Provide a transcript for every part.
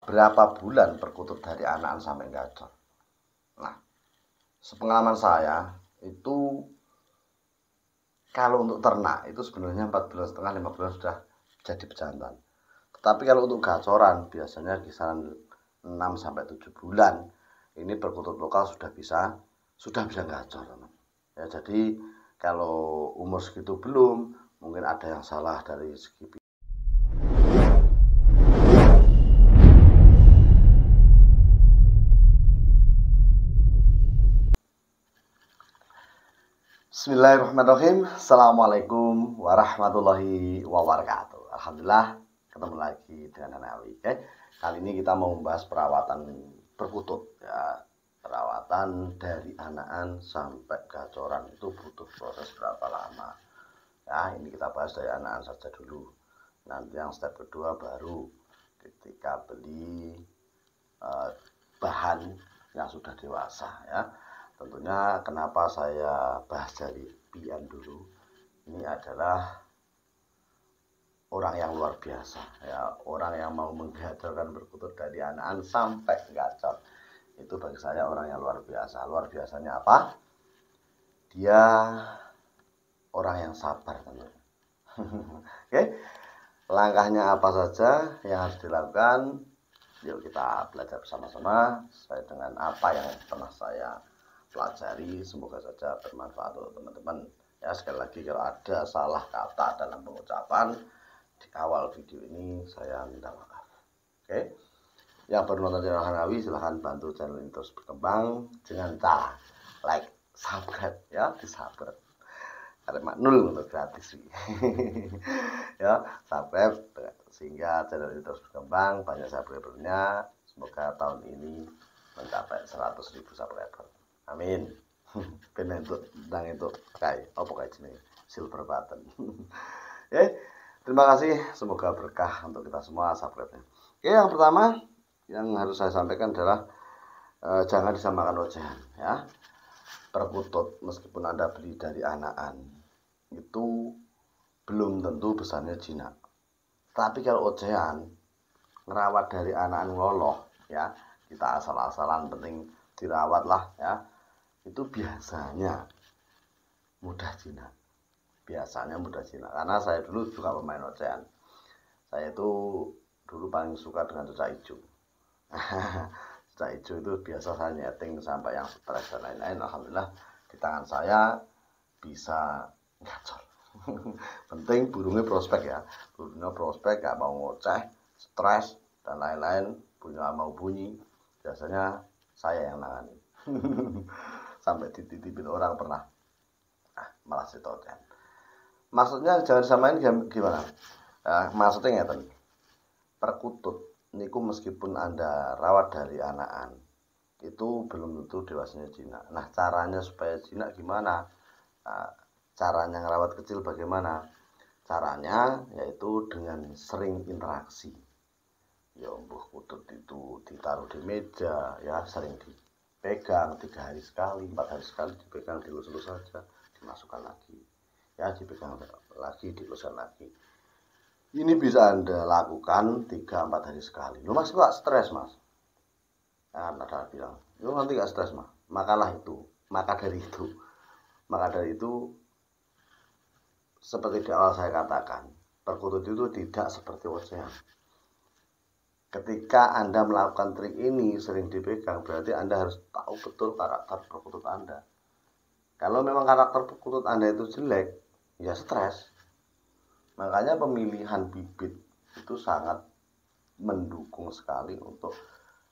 berapa bulan perkutut dari anakan sampai gacor. Nah, sepengalaman saya itu kalau untuk ternak itu sebenarnya 4 bulan setengah 5 bulan sudah jadi bejantan. Tetapi kalau untuk gacoran biasanya kisaran 6 sampai 7 bulan ini perkutut lokal sudah bisa gacor. Ya, jadi kalau umur segitu belum, mungkin ada yang salah dari segi. Bismillahirrahmanirrahim. Assalamualaikum warahmatullahi wabarakatuh. Alhamdulillah ketemu lagi dengan Hanawi. Kali ini kita mau membahas perawatan perkutut ya. Perawatan dari anakan sampai gacoran itu butuh proses berapa lama? Ya, ini kita bahas dari anakan saja dulu. Nanti yang step kedua baru ketika beli bahan yang sudah dewasa ya. Tentunya kenapa saya bahas dari pian dulu, ini adalah orang yang luar biasa ya, orang yang mau menggacorkan perkutut dari anakan sampai gacor. Itu bagi saya orang yang luar biasa. Luar biasanya apa? Dia orang yang sabar tentunya. Oke, langkahnya apa saja yang harus dilakukan? Yuk kita belajar bersama-sama sesuai dengan apa yang pernah saya pelajari. Semoga saja bermanfaat untuk teman-teman ya. Sekali lagi kalau ada salah kata dalam pengucapan di awal video ini saya minta maaf. Oke, yang baru nonton channel Hanawi silahkan bantu channel ini terus berkembang dengan cara like, subscribe ya, disabar karena nul untuk gratis sih. Ya, subscribe sehingga channel ini terus berkembang, banyak subscribernya. Semoga tahun ini mencapai 100.000 subscriber. Amin. Ben itu kayak apa kayak ini silver button. Terima kasih, semoga berkah untuk kita semua subscribe-nya. Oke, yang pertama yang harus saya sampaikan adalah jangan disamakan ocehan ya. Perkutut meskipun Anda beli dari anakan itu belum tentu besarnya jinak. Tapi kalau ocehan ngerawat dari anakan loloh ya, kita asal-asalan penting dirawat lah ya, itu biasanya mudah jinak. Biasanya mudah jinak karena saya dulu juga pemain ocehan. Saya itu dulu paling suka dengan cucak hijau. Cucak hijau itu biasa saya nyeting sampai yang stres dan lain-lain. Alhamdulillah di tangan saya bisa gacor. Penting burungnya prospek ya, burungnya prospek, gak mau ngoceh, stres dan lain-lain, burungnya mau bunyi, biasanya saya yang nangani. Sampai dititipin orang pernah, malah sitoten. Maksudnya jangan disamain gimana? Maksudnya ngeten, perkutut niku meskipun Anda rawat dari anakan itu belum tentu dewasanya jinak. Nah, caranya supaya jinak gimana? Caranya ngerawat kecil bagaimana? Caranya yaitu dengan sering interaksi. Ya, kutut itu ditaruh di meja ya, sering dipegang 3 hari sekali, 4 hari sekali dipegang, dilus-lus saja, dimasukkan lagi. Ya, dipegang lagi, diluskan lagi. Ini bisa Anda lakukan 3-4 hari sekali. Lu Mas kok stres Mas? Nah, ada bilang, lu nanti gak stres Mas. Maka dari itu seperti di awal saya katakan, perkutut itu tidak seperti ocehan. Ketika Anda melakukan trik ini sering dipegang, berarti Anda harus tahu betul karakter perkutut Anda. Kalau memang karakter perkutut Anda itu jelek, ya stres. Makanya pemilihan bibit itu sangat mendukung sekali untuk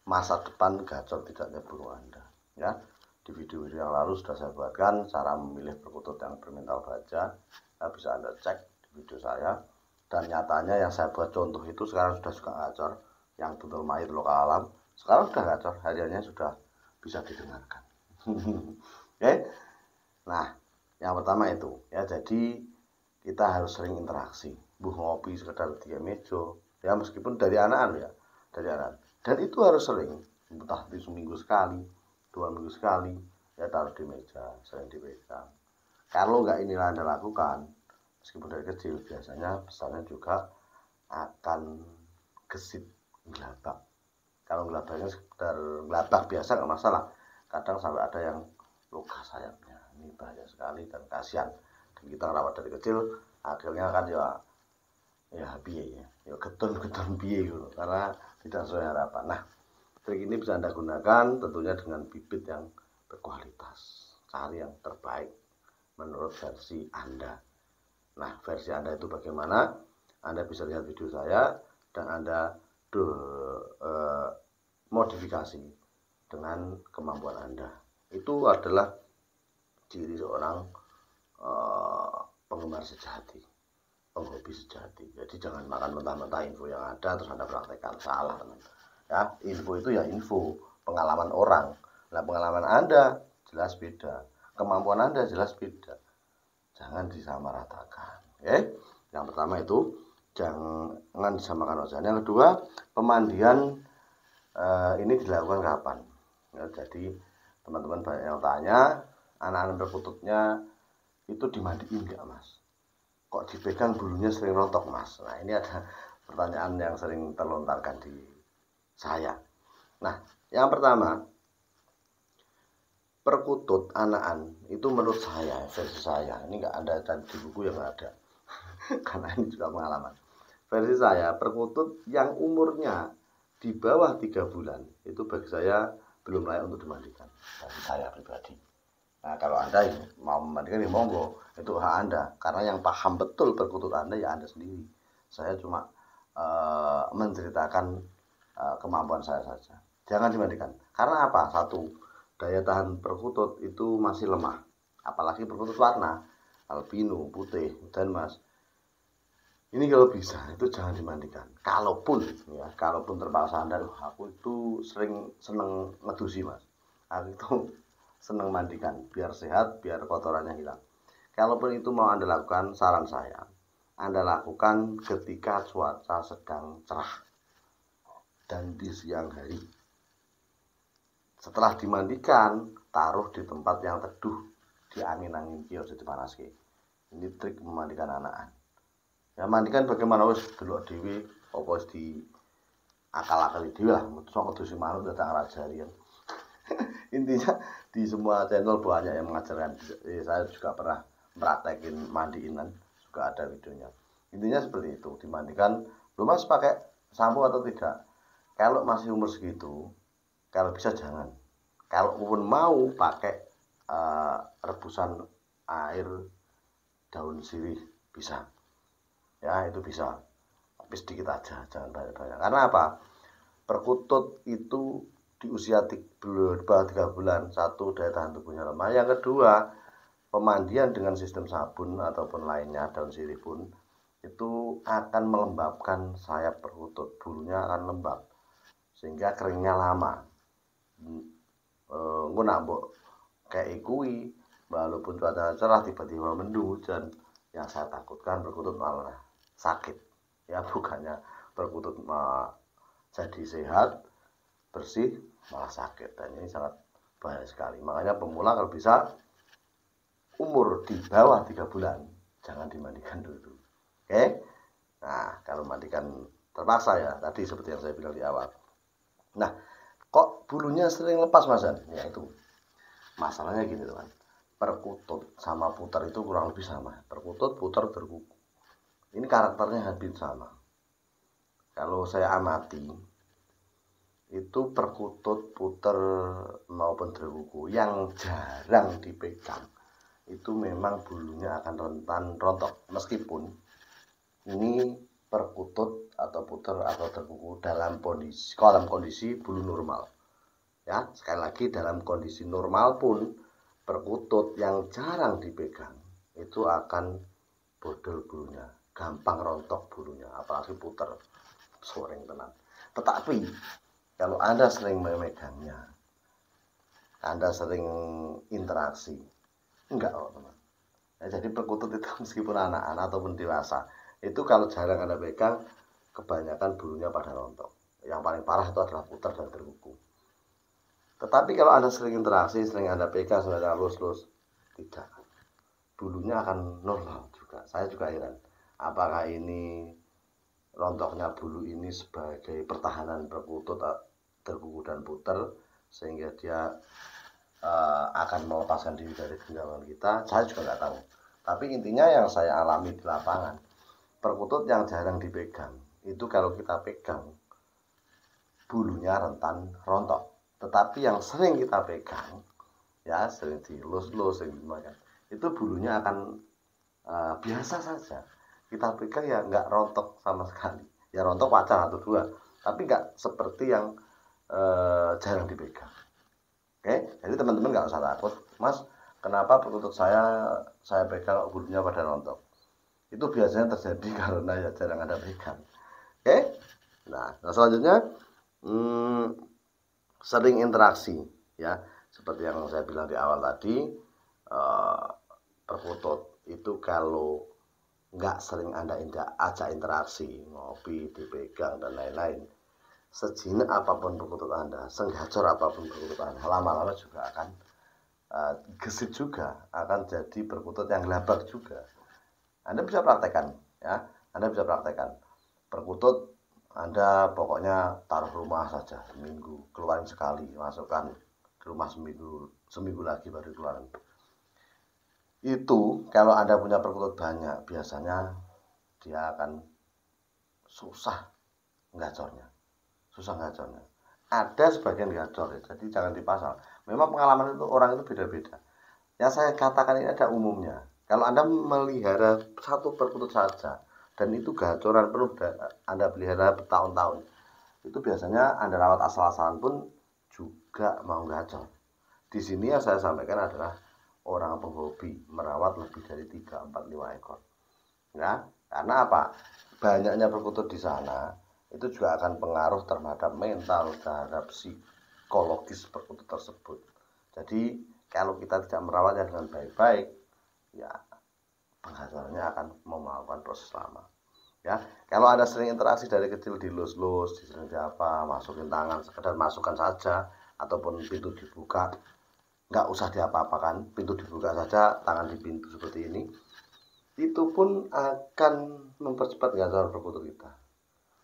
masa depan gacor tidaknya burung Anda. Ya, di video-video yang lalu sudah saya buatkan cara memilih perkutut yang bermental baja. Ya, bisa Anda cek di video saya. Dan nyatanya yang saya buat contoh itu sekarang suka gacor. Yang betul mahir lokal alam sekarang sudah gacor, hariannya sudah bisa didengarkan. Oke. Nah, yang pertama itu ya, jadi kita harus sering interaksi. Ngopi sekedar di meja ya, meskipun dari anakan ya, dari anakan. Dan itu harus sering, entah di seminggu sekali, 2 minggu sekali ya, taruh di meja, sering dipegang. Kalau nggak inilah Anda lakukan, meskipun dari kecil, biasanya besarnya juga akan gesit, gelabak kalau gelabahnya sekedar gelabah biasa nggak masalah, kadang sampai ada yang luka sayapnya, ini bahaya sekali dan kasihan, dan kita rawat dari kecil akhirnya kan ya piye ya getun piye gitu karena tidak sesuai harapan. Nah, trik ini bisa Anda gunakan tentunya dengan bibit yang berkualitas, cari yang terbaik menurut versi Anda. Nah, versi Anda itu bagaimana? Anda bisa lihat video saya dan Anda modifikasi dengan kemampuan Anda. Itu adalah ciri seorang penggemar sejati, penghobi sejati. Jadi jangan makan mentah-mentah info yang ada terus Anda praktekkan, salah teman. Ya, info itu ya info, pengalaman orang. Nah, pengalaman Anda jelas beda, kemampuan Anda jelas beda. Jangan disamaratakan. Oke? Yang pertama itu jangan disamakan ojan. Yang kedua, pemandian ini dilakukan kapan? Ya, jadi teman-teman banyak yang tanya, anak-anak perkututnya itu dimandiin nggak mas? Kok dipegang bulunya sering rontok mas? Nah, ini ada pertanyaan yang sering terlontarkan di saya. Nah, yang pertama, perkutut anakan itu menurut saya, versi saya, ini nggak ada di buku yang ada karena ini juga pengalaman. Versi saya, perkutut yang umurnya di bawah 3 bulan itu bagi saya belum layak untuk dimandikan, bagi saya pribadi. Nah, kalau Anda mau memandikan ya monggo, itu hak Anda, karena yang paham betul perkutut Anda ya Anda sendiri. Saya cuma menceritakan kemampuan saya saja. Jangan dimandikan. Karena apa? Satu, daya tahan perkutut itu masih lemah. Apalagi perkutut warna, albino, putih, dan mas. Ini kalau bisa itu jangan dimandikan. Kalaupun terpaksa Anda, aku itu seneng ngedusi mas. Aku itu seneng mandikan biar sehat, biar kotorannya hilang. Kalaupun itu mau Anda lakukan, saran saya, Anda lakukan ketika cuaca sedang cerah dan di siang hari. Setelah dimandikan, taruh di tempat yang teduh, di angin-angin kios itu panas. Ini trik memandikan anakan. Ya mandikan bagaimana wis delok dhewe apa wis di akal-akali dhewe lah, sok kudu sing manut dadak ngrajari. Intinya di semua channel banyak yang mengajarkan. Saya juga pernah praktekin mandiinan, juga ada videonya. Intinya seperti itu, dimandikan. Lu mas pakai sampo atau tidak? Kalau masih umur segitu, kalau bisa jangan. Kalau pun mau pakai rebusan air daun sirih bisa. Ya itu bisa, tapi sedikit aja, jangan banyak-banyak. Karena apa? Perkutut itu di usia bawah 3 bulan, satu, daya tahan tubuhnya lemah. Yang kedua, pemandian dengan sistem sabun ataupun lainnya, daun sirih pun itu akan melembabkan sayap perkutut, bulunya akan lembab sehingga keringnya lama. Engko nak mbok kayak kuwi, walaupun cuaca cerah tiba-tiba mendung hujan, yang saya takutkan perkutut malah sakit. Ya bukannya perkutut jadi sehat, bersih, malah sakit. Dan ini sangat bahaya sekali. Makanya pemula kalau bisa umur di bawah 3 bulan jangan dimandikan dulu. Oke? Nah, kalau mandikan terpaksa ya, tadi seperti yang saya bilang di awal. Nah, kok bulunya sering lepas Masan? Ya itu. Masalahnya gini teman. Perkutut sama puter itu kurang lebih sama. Perkutut, puter, berkuku. Ini karakternya hampir sama. Kalau saya amati, itu perkutut, puter maupun berkuku yang jarang dipegang, itu memang bulunya akan rentan rontok. Meskipun ini perkutut atau puter atau terkuku dalam kondisi bulu normal. Ya, sekali lagi dalam kondisi normal pun perkutut yang jarang dipegang itu akan bodol bulunya, gampang rontok bulunya, apalagi puter sering tenang. Tetapi kalau Anda sering memegangnya, Anda sering interaksi, enggak kok teman. Ya, jadi perkutut itu meskipun anak-anak ataupun dewasa, itu kalau jarang Anda pegang, kebanyakan bulunya pada rontok. Yang paling parah itu adalah puter dan terkuku. Tetapi kalau Anda sering interaksi, sering Anda pegang, sering Anda lus-lus, tidak. Bulunya akan normal juga. Saya juga heran. Apakah ini rontoknya bulu ini sebagai pertahanan perkutut terkuku dan puter sehingga dia akan melepaskan diri dari genggaman kita. Saya juga nggak tahu. Tapi intinya yang saya alami di lapangan, perkutut yang jarang dipegang itu kalau kita pegang bulunya rentan rontok. Tetapi yang sering kita pegang, ya sering dilus-lus, sering dimakan, itu bulunya akan biasa saja. Kita pegang ya nggak rontok sama sekali. Ya rontok wajar atau dua, tapi nggak seperti yang jarang dipegang. Oke, jadi teman-teman nggak usah takut, Mas. Kenapa perkutut saya pegang bulunya pada rontok? Itu biasanya terjadi karena ya jarang ada pegang. Oke, nah selanjutnya sering interaksi, ya seperti yang saya bilang di awal tadi, perkutut itu kalau nggak sering Anda ajak interaksi, ngopi, dipegang dan lain-lain, sejinak apapun perkutut Anda, senggacor apapun perkutut Anda, lama-lama juga akan gesit juga, akan jadi perkutut yang gelabak juga. Anda bisa praktekkan, ya. Anda bisa praktekkan perkutut Anda pokoknya taruh rumah saja seminggu, keluarin sekali, masukkan ke rumah seminggu lagi baru keluarin. Itu kalau Anda punya perkutut banyak, biasanya dia akan susah gacornya. Ada sebagian gacor ya, jadi jangan dipasang. Memang pengalaman itu orang itu beda-beda. Yang saya katakan ini ada umumnya. Kalau Anda melihara satu perkutut saja dan itu gacoran penuh, Anda pelihara bertahun-tahun, itu biasanya Anda rawat asal-asalan pun juga mau gacor. Di sini yang saya sampaikan adalah orang penghobi merawat lebih dari 3, 4, 5 ekor. Ya, karena apa? Banyaknya perkutut di sana itu juga akan pengaruh terhadap mental, terhadap psikologis perkutut tersebut. Jadi kalau kita tidak merawatnya dengan baik-baik, ya penggacorannya akan memakan proses lama. Ya, kalau ada sering interaksi dari kecil, dilus-lus, disering apa, masukin tangan, sekedar masukkan saja, ataupun pintu dibuka, nggak usah diapa-apakan, pintu dibuka saja, tangan di pintu seperti ini, itu pun akan mempercepat gacor perkutut kita.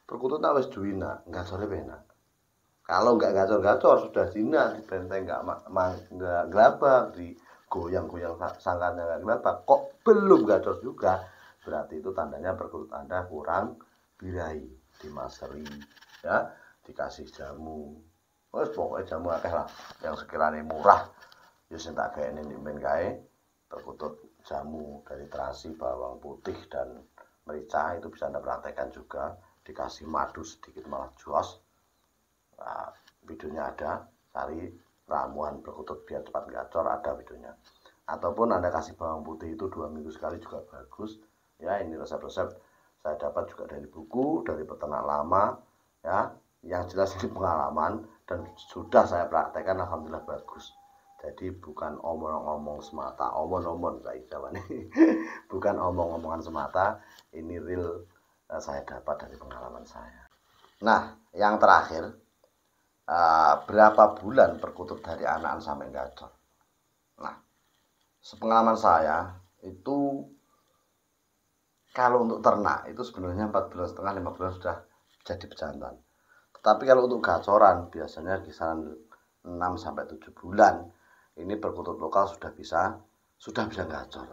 Perkutut tak wis duwina, gacore penak. Kalau nggak gacor-gacor sudah zina, dibenteng nggak gelabak, digoyang-goyang sangkarnya nggak gelabak, kok belum gacor juga, berarti itu tandanya perkutut Anda kurang birahi, dimaseri, ya, dikasih jamu, pokoknya jamu akeh lah, yang sekiranya murah, ya sing tak gaene men kae perkutut jamu dari terasi, bawang putih dan merica, itu bisa Anda praktekkan juga, dikasih madu sedikit malah jos. Nah, videonya ada, cari ramuan perkutut biar cepat gacor, ada videonya. Ataupun Anda kasih bawang putih itu 2 minggu sekali juga bagus. Ya, ini resep-resep saya dapat juga dari buku, dari peternak lama, ya. Yang jelas ini pengalaman dan sudah saya praktekkan, alhamdulillah bagus. Jadi bukan omong-omong semata, omong-omong kayak zaman ini. Bukan omong-omongan semata, ini real saya dapat dari pengalaman saya. Nah, yang terakhir, berapa bulan perkutut dari anakan sampai gacor? Nah, sepengalaman saya itu kalau untuk ternak itu sebenarnya 4,5 bulan 5 bulan sudah jadi pejantan. Tetapi kalau untuk gacoran biasanya kisaran 6 sampai 7 bulan ini perkutut lokal sudah bisa gacor.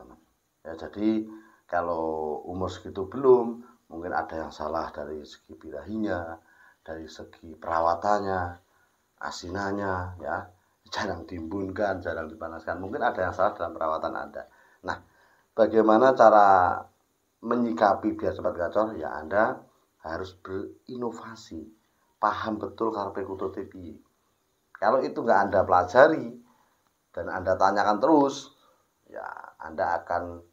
Ya, jadi kalau umur segitu belum, mungkin ada yang salah dari segi birahinya, dari segi perawatannya, asinannya, ya, jarang diimbunkan, jarang dipanaskan, mungkin ada yang salah dalam perawatan Anda. Nah, bagaimana cara menyikapi biar cepat gacor? Ya Anda harus berinovasi, paham betul karepe perkutut piye. Kalau itu nggak Anda pelajari dan Anda tanyakan terus, ya Anda akan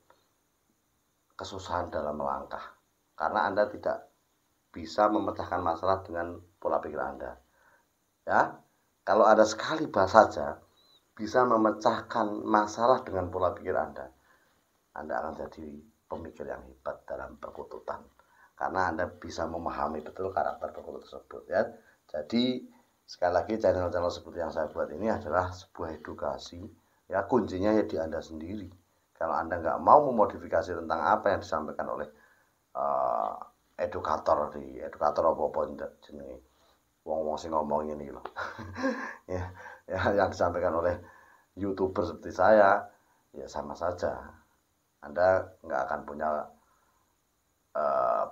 kesusahan dalam melangkah karena Anda tidak bisa memecahkan masalah dengan pola pikir Anda. Ya, kalau ada sekali saja bisa memecahkan masalah dengan pola pikir Anda akan jadi pemikir yang hebat dalam perkututan karena Anda bisa memahami betul karakter perkutut tersebut, ya. Jadi sekali lagi channel-channel seperti yang saya buat ini adalah sebuah edukasi, ya, kuncinya ya di Anda sendiri. Kalau Anda nggak mau memodifikasi tentang apa yang disampaikan oleh edukator apa jenenge wong-wong sing ngomong ini loh. Ya, yang disampaikan oleh YouTuber seperti saya, ya sama saja. Anda nggak akan punya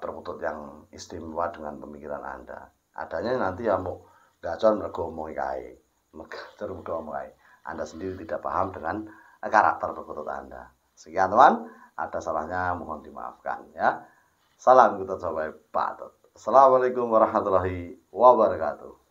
perkutut yang istimewa dengan pemikiran Anda. Adanya nanti ya mau gacor mergo omong kae. Anda sendiri tidak paham dengan karakter perkutut Anda. Sekian teman, ada salahnya mohon dimaafkan ya. Salam kita sampai patut. Assalamualaikum warahmatullahi wabarakatuh.